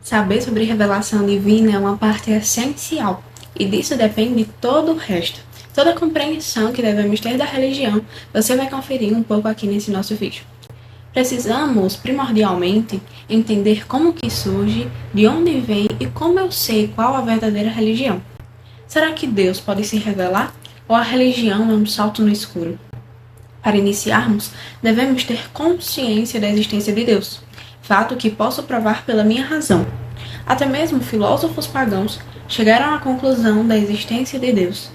Saber sobre revelação divina é uma parte essencial, e disso depende todo o resto. Toda a compreensão que devemos ter da religião, você vai conferir um pouco aqui nesse nosso vídeo. Precisamos, primordialmente, entender como que surge, de onde vem e como eu sei qual a verdadeira religião. Será que Deus pode se revelar ou a religião é um salto no escuro? Para iniciarmos, devemos ter consciência da existência de Deus, fato que posso provar pela minha razão. Até mesmo filósofos pagãos chegaram à conclusão da existência de Deus.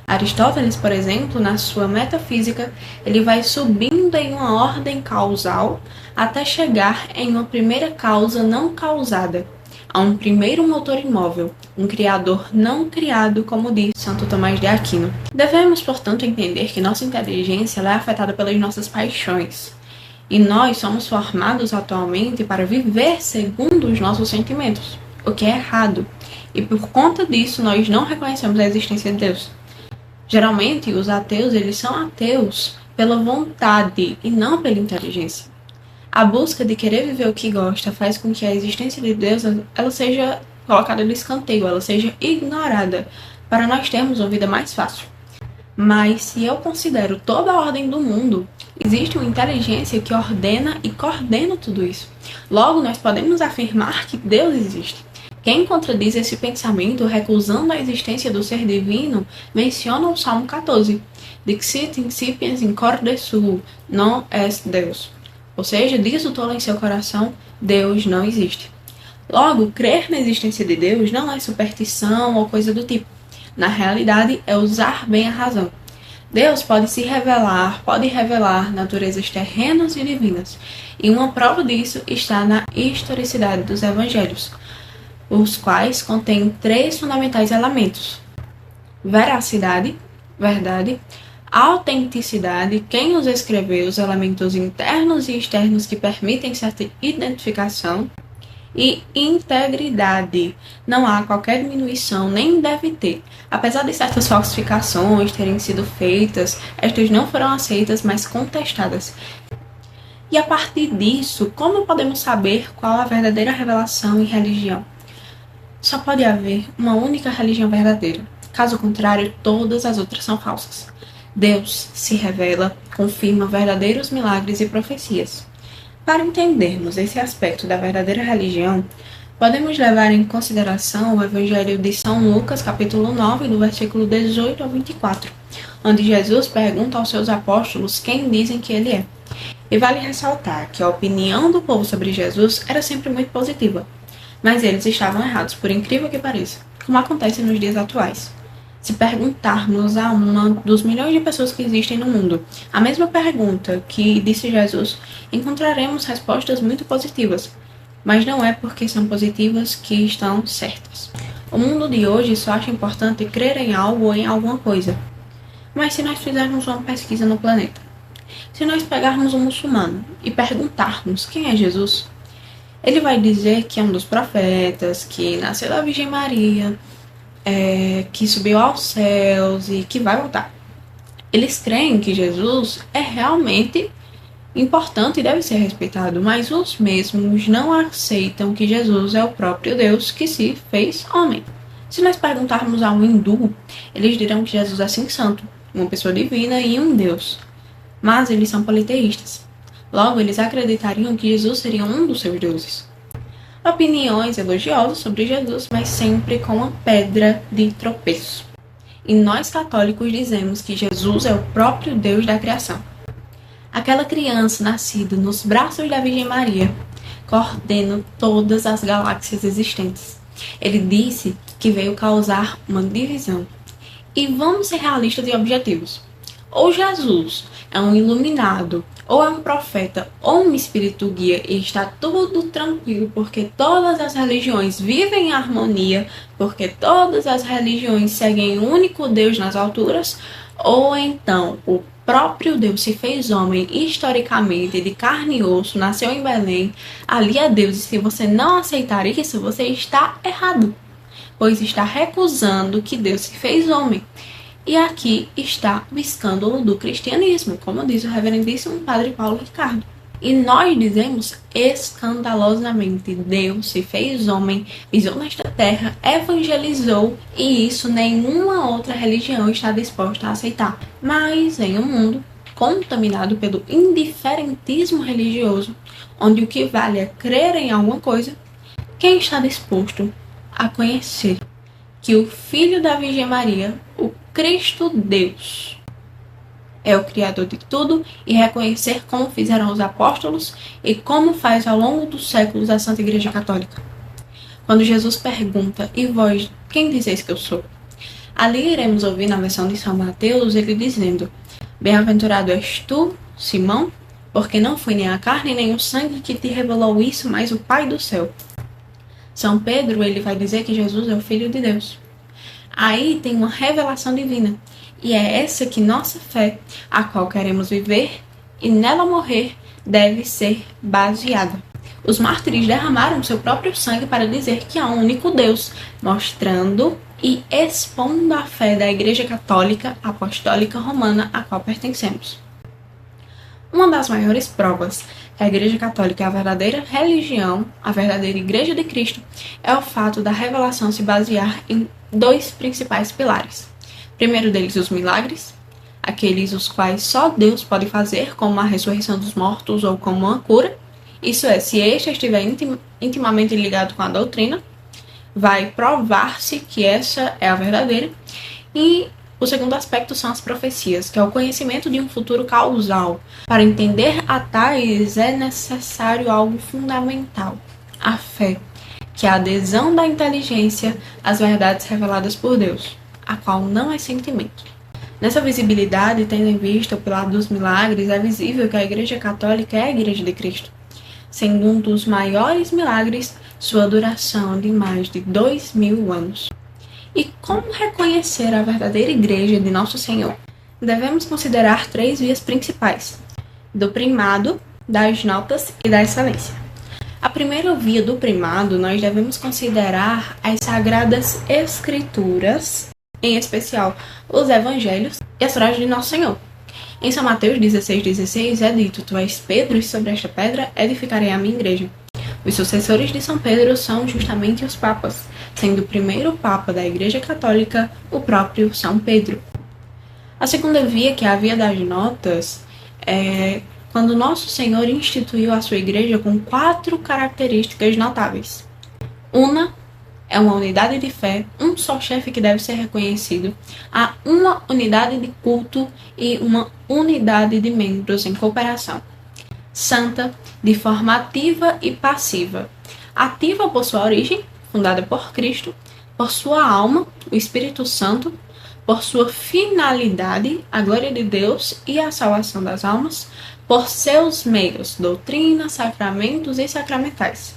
Aristóteles, por exemplo, na sua Metafísica, ele vai subindo em uma ordem causal até chegar em uma primeira causa não causada, a um primeiro motor imóvel, um criador não criado, como diz Santo Tomás de Aquino. Devemos, portanto, entender que nossa inteligência é afetada pelas nossas paixões. E nós somos formados atualmente para viver segundo os nossos sentimentos, o que é errado. E por conta disso, nós não reconhecemos a existência de Deus. Geralmente, os ateus, eles são ateus pela vontade e não pela inteligência. A busca de querer viver o que gosta faz com que a existência de Deus ela seja colocada no escanteio, ela seja ignorada, para nós termos uma vida mais fácil. Mas se eu considero toda a ordem do mundo, existe uma inteligência que ordena e coordena tudo isso. Logo, nós podemos afirmar que Deus existe. Quem contradiz esse pensamento, recusando a existência do ser divino, menciona o Salmo 14. Dixit incipiens in corde suo, non est Deus. Ou seja, diz o tolo em seu coração, Deus não existe. Logo, crer na existência de Deus não é superstição ou coisa do tipo. Na realidade, é usar bem a razão. Deus pode revelar naturezas terrenas e divinas. E uma prova disso está na historicidade dos evangelhos, os quais contêm 3 fundamentais elementos: veracidade, verdade, autenticidade, quem os escreveu, os elementos internos e externos que permitem certa identificação, e integridade. Não há qualquer diminuição, nem deve ter. Apesar de certas falsificações terem sido feitas, estas não foram aceitas, mas contestadas. E a partir disso, como podemos saber qual a verdadeira revelação e religião? Só pode haver uma única religião verdadeira. Caso contrário, todas as outras são falsas. Deus se revela, confirma verdadeiros milagres e profecias. Para entendermos esse aspecto da verdadeira religião, podemos levar em consideração o Evangelho de São Lucas, capítulo 9, do versículo 18 ao 24, onde Jesus pergunta aos seus apóstolos quem dizem que ele é. E vale ressaltar que a opinião do povo sobre Jesus era sempre muito positiva, mas eles estavam errados, por incrível que pareça, como acontece nos dias atuais. Se perguntarmos a uma dos milhões de pessoas que existem no mundo a mesma pergunta que disse Jesus, encontraremos respostas muito positivas, mas não é porque são positivas que estão certas. O mundo de hoje só acha importante crer em algo ou em alguma coisa. Mas se nós fizermos uma pesquisa no planeta, se nós pegarmos um muçulmano e perguntarmos quem é Jesus, ele vai dizer que é um dos profetas, que nasceu da Virgem Maria, que subiu aos céus e que vai voltar. Eles creem que Jesus é realmente importante e deve ser respeitado, mas os mesmos não aceitam que Jesus é o próprio Deus que se fez homem. Se nós perguntarmos a um hindu, eles dirão que Jesus é sim santo, uma pessoa divina e um Deus. Mas eles são politeístas. Logo, eles acreditariam que Jesus seria um dos seus deuses. Opiniões elogiosas sobre Jesus, mas sempre com uma pedra de tropeço. E nós católicos dizemos que Jesus é o próprio Deus da criação. Aquela criança nascida nos braços da Virgem Maria coordena todas as galáxias existentes. Ele disse que veio causar uma divisão. E vamos ser realistas e objetivos. Ou Jesus é um iluminado, ou é um profeta, ou um espírito guia e está tudo tranquilo porque todas as religiões vivem em harmonia, porque todas as religiões seguem o único Deus nas alturas, ou então o próprio Deus se fez homem historicamente, de carne e osso, nasceu em Belém, ali é Deus, e se você não aceitar isso, você está errado, pois está recusando que Deus se fez homem. E aqui está o escândalo do cristianismo, como diz o reverendíssimo Padre Paulo Ricardo. E nós dizemos escandalosamente: Deus se fez homem, pisou nesta terra, evangelizou, e isso nenhuma outra religião está disposta a aceitar. Mas em um mundo contaminado pelo indiferentismo religioso, onde o que vale é crer em alguma coisa, quem está disposto a conhecer que o Filho da Virgem Maria, o Cristo Deus, é o Criador de tudo, e reconhecer como fizeram os apóstolos e como faz ao longo dos séculos a Santa Igreja Católica? Quando Jesus pergunta: e vós, quem dizeis que eu sou? Ali iremos ouvir na versão de São Mateus ele dizendo: bem-aventurado és tu, Simão, porque não foi nem a carne nem o sangue que te revelou isso, mas o Pai do céu. São Pedro, ele vai dizer que Jesus é o Filho de Deus. Aí tem uma revelação divina, e é essa que nossa fé, a qual queremos viver e nela morrer, deve ser baseada. Os mártires derramaram seu próprio sangue para dizer que há um único Deus, mostrando e expondo a fé da Igreja Católica Apostólica Romana, a qual pertencemos. Uma das maiores provas que a Igreja Católica é a verdadeira religião, a verdadeira Igreja de Cristo, é o fato da revelação se basear em dois principais pilares. Primeiro deles, os milagres, aqueles os quais só Deus pode fazer, como a ressurreição dos mortos ou como uma cura. Isso é, se este estiver intimamente ligado com a doutrina, vai provar-se que essa é a verdadeira. E o segundo aspecto são as profecias, que é o conhecimento de um futuro causal. Para entender a tais é necessário algo fundamental: a fé, que é a adesão da inteligência às verdades reveladas por Deus, a qual não é sentimento. Nessa visibilidade, tendo em vista o pilar dos milagres, é visível que a Igreja Católica é a Igreja de Cristo, sendo um dos maiores milagres sua duração de mais de 2000 anos. E como reconhecer a verdadeira Igreja de Nosso Senhor? Devemos considerar 3 vias principais: do primado, das notas e da excelência. A primeira via do primado, nós devemos considerar as Sagradas Escrituras, em especial os Evangelhos e as frases de Nosso Senhor. Em São Mateus 16,16 é dito: tu és Pedro, e sobre esta pedra edificarei a minha igreja. Os sucessores de São Pedro são justamente os papas, sendo o primeiro papa da Igreja Católica o próprio São Pedro. A segunda via, que é a via das notas, é quando Nosso Senhor instituiu a sua igreja com 4 características notáveis. Una é uma unidade de fé, um só chefe que deve ser reconhecido, há uma unidade de culto e uma unidade de membros em cooperação. Santa, de forma ativa e passiva. Ativa por sua origem, fundada por Cristo, por sua alma, o Espírito Santo, por sua finalidade, a glória de Deus e a salvação das almas, por seus meios, doutrina, sacramentos e sacramentais.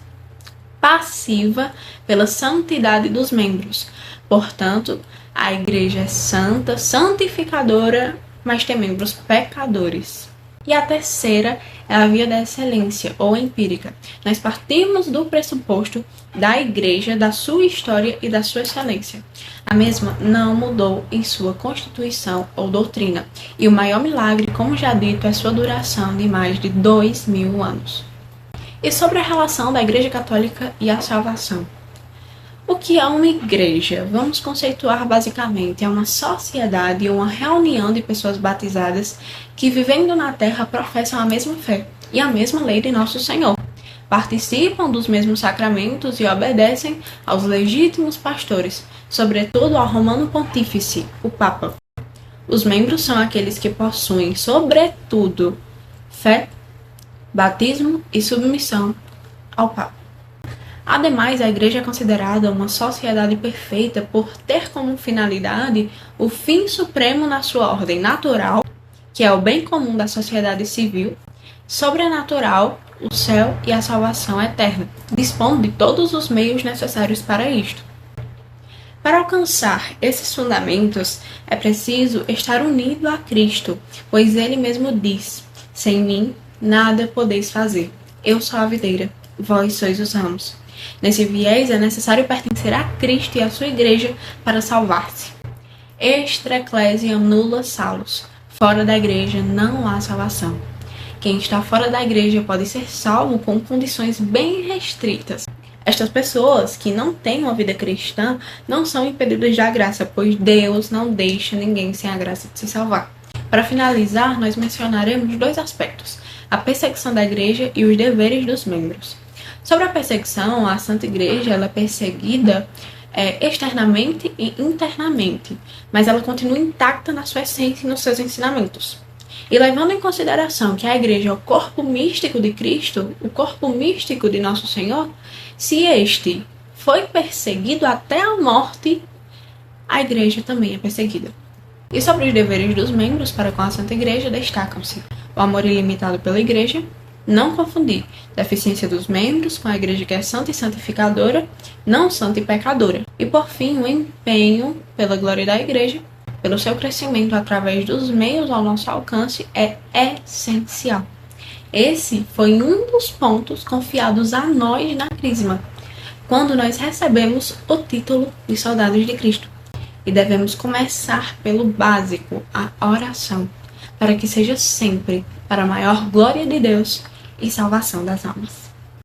Passiva pela santidade dos membros. Portanto, a Igreja é santa, santificadora, mas tem membros pecadores. E a terceira é a via da excelência, ou empírica. Nós partimos do pressuposto da Igreja, da sua história e da sua excelência. A mesma não mudou em sua constituição ou doutrina. E o maior milagre, como já dito, é sua duração de mais de 2000 anos. E sobre a relação da Igreja Católica e a salvação. O que é uma igreja? Vamos conceituar basicamente: é uma sociedade ou uma reunião de pessoas batizadas que, vivendo na terra, professam a mesma fé e a mesma lei de Nosso Senhor, participam dos mesmos sacramentos e obedecem aos legítimos pastores, sobretudo ao Romano Pontífice, o Papa. Os membros são aqueles que possuem, sobretudo, fé, batismo e submissão ao Papa. Ademais, a Igreja é considerada uma sociedade perfeita por ter como finalidade o fim supremo na sua ordem natural, que é o bem comum da sociedade civil, sobrenatural, o céu e a salvação eterna, dispondo de todos os meios necessários para isto. Para alcançar esses fundamentos, é preciso estar unido a Cristo, pois Ele mesmo diz: sem mim nada podeis fazer. Eu sou a videira, vós sois os ramos. Nesse viés, é necessário pertencer a Cristo e à sua Igreja para salvar-se. Extra ecclesiam nulla salus. Fora da Igreja não há salvação. Quem está fora da igreja pode ser salvo com condições bem restritas. Estas pessoas que não têm uma vida cristã não são impedidas da graça, pois Deus não deixa ninguém sem a graça de se salvar. Para finalizar, nós mencionaremos 2 aspectos: a perseguição da igreja e os deveres dos membros. Sobre a perseguição, a Santa Igreja ela é perseguida externamente e internamente, mas ela continua intacta na sua essência e nos seus ensinamentos. E levando em consideração que a igreja é o corpo místico de Cristo, o corpo místico de nosso Senhor, se este foi perseguido até a morte, a igreja também é perseguida. E sobre os deveres dos membros para com a Santa Igreja, destacam-se o amor ilimitado pela igreja, não confundir deficiência dos membros com a igreja que é santa e santificadora, não santa e pecadora. E por fim, o empenho pela glória da igreja, pelo seu crescimento através dos meios ao nosso alcance, é essencial. Esse foi um dos pontos confiados a nós na Crisma, quando nós recebemos o título de soldados de Cristo. E devemos começar pelo básico, a oração, para que seja sempre para a maior glória de Deus e salvação das almas.